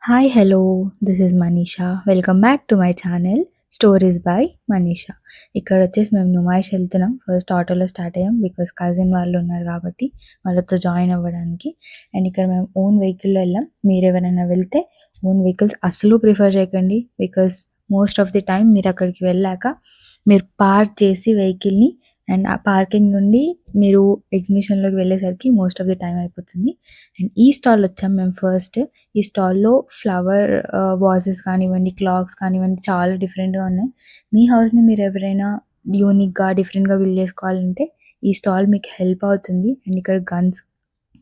Hi hello this is Manisha welcome back to my channel stories by Manisha. ఇక్కడ వచ్చేసి మేము నుమాయిష్ వెళ్తున్నాం. ఫస్ట్ ఆటోలో స్టార్ట్ అయ్యాం బికాస్ కజిన్ వాళ్ళు ఉన్నారు కాబట్టి వాళ్ళతో జాయిన్ అవ్వడానికి. అండ్ ఇక్కడ మేము ఓన్ వెహికల్లో వెళ్ళాం. మీరు ఎవరైనా వెళ్తే ఓన్ వెహికల్స్ అస్సలు ప్రిఫర్ చేయకండి because most of the time మీరు అక్కడికి వెళ్ళాక మీరు పార్క్ చేసి వెహికల్ని అండ్ ఆ పార్కింగ్ నుండి మీరు ఎగ్జిబిషన్లోకి వెళ్ళేసరికి మోస్ట్ ఆఫ్ ది టైం అయిపోతుంది. అండ్ ఈ స్టాల్ వచ్చాం మేము ఫస్ట్. ఈ స్టాల్‌లో ఫ్లవర్ వాజెస్ కానివ్వండి, క్లాక్స్ కానివ్వండి చాలా డిఫరెంట్‌గా ఉన్నాయి. మీ హౌస్‌ని మీరు ఎవరైనా యూనిక్‌గా, డిఫరెంట్‌గా బిల్డ్ చేసుకోవాలంటే ఈ స్టాల్ మీకు హెల్ప్ అవుతుంది. అండ్ ఇక్కడ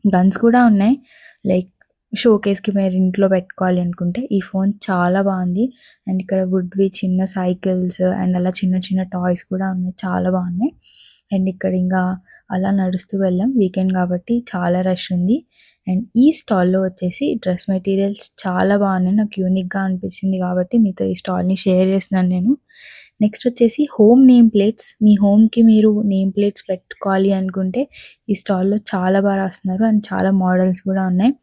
గన్స్ కూడా ఉన్నాయి. లైక్ షోకేస్‌కి మీరు ఇంట్లో పెట్టుకోవాలి అనుకుంటే ఈ ఫోన్ చాలా బాగుంది. అండ్ ఇక్కడ వుడ్‌వి చిన్న సైకిల్స్ అండ్ అలా చిన్న చిన్న టాయ్స్ కూడా ఉన్నాయి. చాలా బాగున్నాయి. అండ్ ఇక్కడ ఇంకా అలా నడుస్తూ వెళ్ళాం. వీకెండ్ కాబట్టి చాలా రష్ ఉంది. అండ్ ఈ స్టాల్‌లో వచ్చేసి డ్రెస్ మెటీరియల్స్ చాలా బాగున్నాయి. నాకు యూనిక్‌గా అనిపించింది కాబట్టి మీతో ఈ స్టాల్‌ని షేర్ చేస్తున్నాను నేను. నెక్స్ట్ వచ్చేసి హోమ్ నేమ్ ప్లేట్స్. మీ హోమ్‌కి మీరు నేమ్ ప్లేట్స్ పెట్టుకోవాలి అనుకుంటే ఈ స్టాల్‌లో చాలా బాగా రాస్తున్నారు. అండ్ చాలా మోడల్స్ కూడా ఉన్నాయి.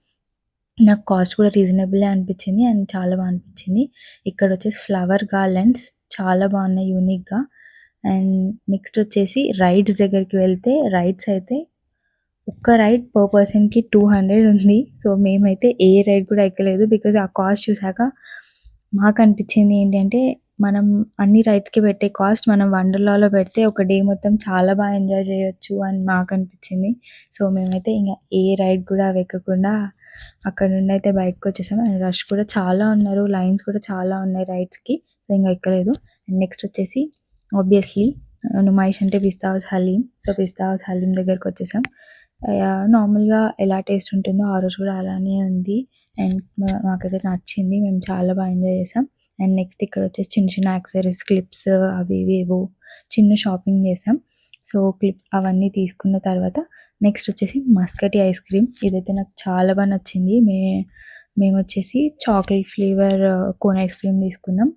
నాకు కాస్ట్ కూడా రీజనబులే అనిపించింది. అండ్ చాలా బాగా అనిపించింది. ఇక్కడ వచ్చేసి ఫ్లవర్ గార్లెండ్స్ చాలా బాగున్నాయి యూనిక్‌గా. అండ్ నెక్స్ట్ వచ్చేసి రైడ్స్ దగ్గరికి వెళ్తే రైడ్స్ అయితే ఒక్క రైడ్ పర్ పర్సన్‌కి 200 ఉంది. సో, మేమైతే ఏ రైడ్ కూడా ఎక్కలేదు. బికాజ్ ఆ కాస్ట్ చూసాక మాకనిపించింది ఏంటంటే, మనం అన్ని రైడ్స్‌కి పెట్టే కాస్ట్ మనం వండర్‌లాలో పెడితే ఒక డే మొత్తం చాలా బాగా ఎంజాయ్ చేయొచ్చు అని మాకనిపించింది. సో, మేమైతే ఇంక ఏ రైడ్ కూడా ఎక్కకుండా అక్కడ నుండి అయితే బయటకొచ్చేసాం. అండ్ రష్ కూడా చాలా ఉన్నారు. లైన్స్ కూడా చాలా ఉన్నాయి రైడ్స్‌కి. సో, ఇంక ఎక్కలేదు. అండ్ నెక్స్ట్ వచ్చేసి ఆబ్వియస్‌లీ నుమాయిష్ అంటే పిస్తా హౌస్ హలీం. సో, పిస్తా హౌస్ హలీం దగ్గరకొచ్చేసాం. నార్మల్‌గా ఎలా టేస్ట్ ఉంటుందో ఆ రోజు కూడా అలానే ఉంది. అండ్ మాకైతే నచ్చింది. మేము చాలా బాగా ఎంజాయ్ చేసాం. అండ్ నెక్స్ట్ ఇక్కడ వచ్చేసి చిన్న చిన్న యాక్సెసరీస్, క్లిప్స్ అవి ఇవి ఏవో చిన్న షాపింగ్ చేసాం. సో, అవన్నీ తీసుకున్న తర్వాత నెక్స్ట్ వచ్చేసి మస్కటి ఐస్ క్రీమ్. ఇదైతే నాకు చాలా బాగా నచ్చింది. మేమొచ్చేసి chocolate flavour cone ice cream తీసుకున్నాం.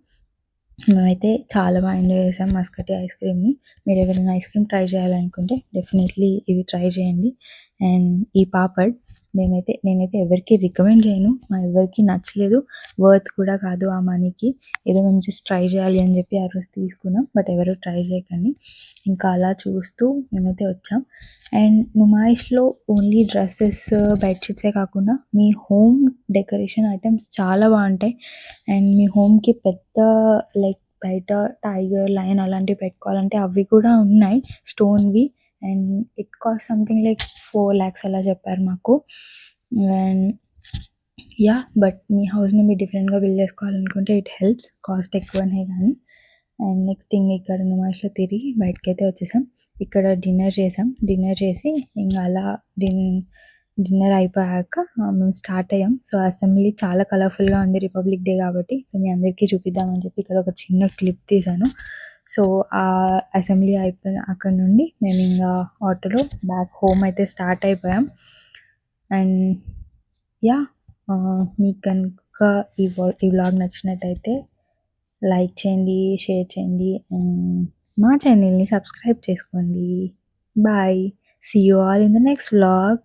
మేమైతే చాలా బాగా ఎంజాయ్ చేసాం మస్కటి ఐస్ క్రీమ్‌ని. మీరు ఎవరైనా ఐస్ క్రీమ్ ట్రై చేయాలనుకుంటే డెఫినెట్లీ ఇది ట్రై చేయండి. అండ్ ఈ పాపడ్ నేనైతే ఎవరికీ రికమెండ్ చేయను. మా ఎవ్వరికీ నచ్చలేదు. వర్త్ కూడా కాదు ఆ మనీకి. ఏదో మేము జస్ట్ ట్రై చేయాలి అని చెప్పి ఆ రోజు తీసుకున్నాం. బట్ ఎవరు ట్రై చేయకండి. ఇంకా అలా చూస్తూ మేమైతే వచ్చాం. అండ్ నుమాయిష్‌లో ఓన్లీ డ్రెసెస్, బెడ్‌షీట్సే కాకుండా మీ హోమ్ డెకరేషన్ ఐటెమ్స్ చాలా బాగుంటాయి. అండ్ మీ హోమ్‌కి పెద్ద లైక్ బయట టైగర్, లయన్ అలాంటివి పెట్టుకోవాలంటే అవి కూడా ఉన్నాయి స్టోన్‌వి. And it cost something like 4 lakhs అలా చెప్పారు మాకు. అండ్ బట్ మీ హౌస్‌ని మీరు డిఫరెంట్‌గా బిల్డ్ చేసుకోవాలనుకుంటే ఇట్ హెల్ప్స్. కాస్ట్ ఎక్కువనే గానీ. అండ్ నెక్స్ట్ థింగ్ ఇక్కడ నుమాయిష్‌లో తిరిగి బయటకైతే వచ్చేసాం. ఇక్కడ డిన్నర్ చేసాం. డిన్నర్ చేసి ఇంక అలా డిన్నర్ అయిపోయాక మేము స్టార్ట్ అయ్యాం. సో, అసెంబ్లీ చాలా కలర్‌ఫుల్‌గా ఉంది రిపబ్లిక్ డే కాబట్టి. సో, మీ అందరికీ చూపిద్దామని చెప్పి ఇక్కడ ఒక చిన్న క్లిప్ తీశాను. సో, ఆ అసెంబ్లీ అయిపోయిన అక్కడి నుండి మేము ఇంగా ఆటోలో బ్యాక్ హోమ్ అయితే స్టార్ట్ అయిపోయాం. అండ్ మీకు కనుక ఈ వ్లాగ్ నచ్చినట్టయితే లైక్ చేయండి, షేర్ చేయండి అండ్ మా ఛానల్‌ని సబ్స్క్రైబ్ చేసుకోండి. Bye. See you all in the next vlog.